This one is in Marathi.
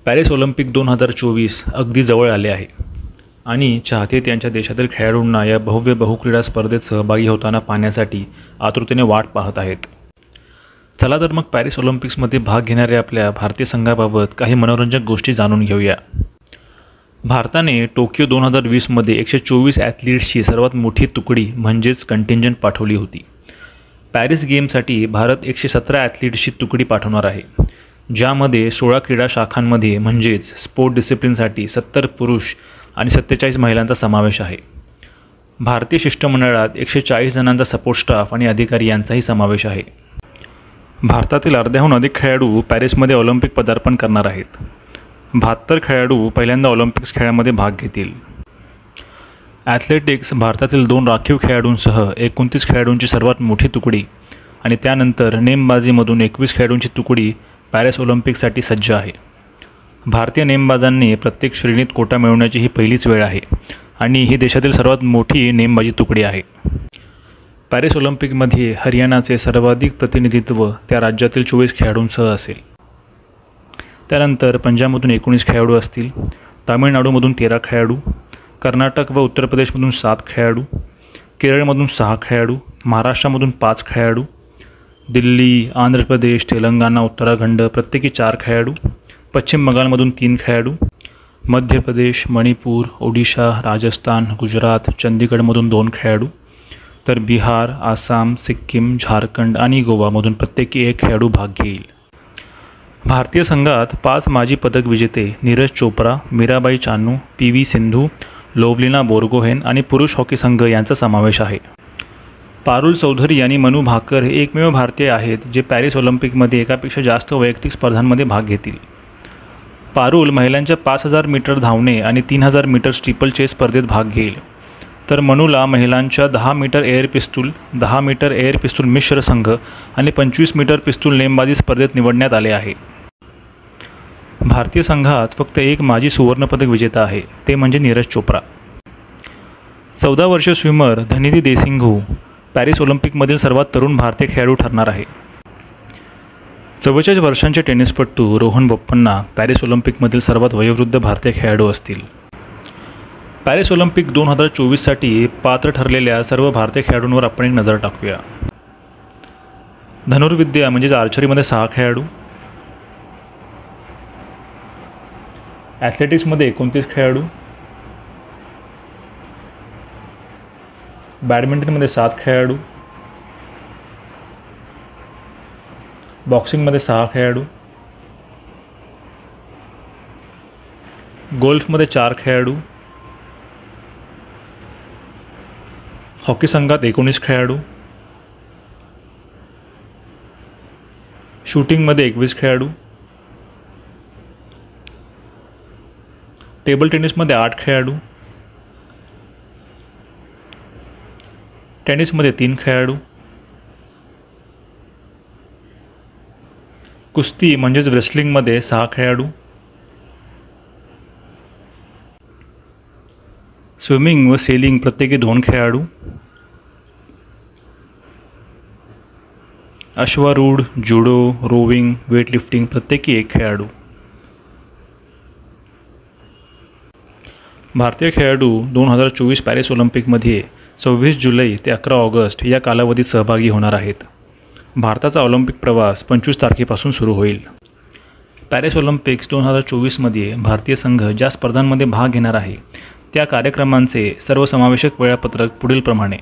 पॅरिस ऑलिम्पिक 2024 अगदी जवळ आले आहे आणि चाहते त्यांच्या देशातील खेळाडूंना या भव्य बहुक्रीडा स्पर्धेत सहभागी होताना पाहण्यासाठी आतुरतेने वाट पाहत आहेत. चला तर मग पॅरिस ऑलिम्पिक्समध्ये भाग घेणाऱ्या आपल्या भारतीय संघाबाबत काही मनोरंजक गोष्टी जाणून घेऊया. भारताने टोकियो 2020मध्ये 124 ॲथलीट्सची सर्वात मोठी तुकडी म्हणजेच कंटिंजंट पाठवली होती. पॅरिस गेमसाठी भारत 117 ॲथलीट्सची तुकडी पाठवणार आहे, ज्यामध्ये 16 क्रीडा शाखांमध्ये म्हणजेच स्पोर्ट डिसिप्लिनसाठी 70 पुरुष आणि 47 महिलांचा समावेश आहे. भारतीय शिष्टमंडळात 140 जणांचा सपोर्ट स्टाफ आणि अधिकारी यांचाही समावेश आहे. भारतातील अर्ध्याहून अधिक खेळाडू पॅरिसमध्ये ऑलिम्पिक पदार्पण करणार आहेत. 72 खेळाडू पहिल्यांदा ऑलिम्पिक्स खेळामध्ये भाग घेतील. ॲथलेटिक्स भारतातील 2 राखीव खेळाडूंसह 29 खेळाडूंची सर्वात मोठी तुकडी आणि त्यानंतर नेमबाजीमधून 21 खेळाडूंची तुकडी पॅरिस ऑलिम्पिकसाठी सज्ज आहे. भारतीय नेमबाजांनी प्रत्येक श्रेणीत कोटा मिळवण्याची ही पहिलीच वेळ आहे आणि ही देशातील सर्वात मोठी नेमबाजी तुकडी आहे. पॅरिस ऑलिम्पिकमध्ये हरियाणाचे सर्वाधिक प्रतिनिधित्व त्या राज्यातील 24 खेळाडूंसह असेल. त्यानंतर पंजाबमधून 19 खेळाडू असतील, तामिळनाडूमधून 13 खेळाडू, कर्नाटक व उत्तर प्रदेशमधून 7 खेळाडू, केरळमधून 6 खेळाडू, महाराष्ट्रामधून 5 खेळाडू, दिल्ली, आंध्र प्रदेश, तेलंगणा, उत्तराखंड प्रत्येकी 4 खेळाडू, पश्चिम बंगालमधून 3 खेळाडू, मध्य प्रदेश, मणिपूर, ओडिशा, राजस्थान, गुजरात, चंदीगडमधून 2 खेळाडू, तर बिहार, आसाम, सिक्कीम, झारखंड आणि गोवामधून प्रत्येकी 1 खेळाडू भाग घेईल. भारतीय संघात 5 माजी पदक विजेते नीरज चोप्रा, मीराबाई चानू, PV सिंधू, लोव्हलिना बोर्गोहेन आणि पुरुष हॉकी संघ यांचा समावेश आहे. पारुल चौधरी आणि मनू भाकर हे एकमेव भारतीय आहेत जे पॅरिस ऑलिम्पिकमध्ये एकापेक्षा जास्त वैयक्तिक स्पर्धांमध्ये भाग घेतील. पारुल महिलांच्या 5000 मीटर धावणे आणि 3000 मीटर स्टीपल चेस स्पर्धेत भाग घेईल, तर मनूला महिलांच्या 10 मीटर एअर पिस्तूल, 10 मीटर एअर पिस्तूल मिश्र संघ आणि 25 मीटर पिस्तूल नेमबाजी स्पर्धेत निवडण्यात आले आहे. भारतीय संघात फक्त एक माजी सुवर्णपदक विजेता आहे, ते म्हणजे नीरज चोप्रा. 14 वर्षीय स्विमर धनिधी देसिंघू पॅरिस ऑलिम्पिकमधील सर्वात तरुण भारतीय खेळाडू ठरणार आहे. 44 वर्षांचे टेनिसपटू रोहन बोप्पन्ना पॅरिस ऑलिम्पिकमधील सर्वात वयोवृद्ध भारतीय खेळाडू असतील. पॅरिस ऑलिम्पिक 2024साठी पात्र ठरलेल्या सर्व भारतीय खेळाडूंवर आपण एक नजर टाकूया. धनुर्विद्या म्हणजेच आर्चरीमध्ये 6 खेळाडू, ॲथलेटिक्समध्ये 29 खेळाडू, बॅडमिंटनमध्ये 7 खेळाडू, बॉक्सिंगमध्ये 6 खेळाडू, गोल्फमध्ये 4 खेळाडू, हॉकी संघात 19 खेळाडू, शूटिंगमध्ये 21 खेळाडू, टेबल टेनिसमध्ये 8 खेळाडू, टेनिसमध्ये 3 खेळाडू, कुस्ती म्हणजेच रेसलिंगमध्ये 6 खेळाडू, स्विमिंग व सेलिंग प्रत्येकी 2 खेळाडू, अश्वारूढ, जुडो, रोविंग, वेटलिफ्टिंग प्रत्येकी 1 खेळाडू. भारतीय खेळाडू 2024 पॅरिस ऑलिम्पिकमध्ये 26 जुलै ते 11 ऑगस्ट या कालावधीत सहभागी होणार आहेत. भारताचा ऑलिम्पिक प्रवास 25 तारखेपासून सुरू होईल. पॅरिस ऑलिम्पिक्स 2024मध्ये भारतीय संघ ज्या स्पर्धांमध्ये भाग घेणार आहे त्या कार्यक्रमांचे सर्वसमावेशक वेळापत्रक पुढीलप्रमाणे.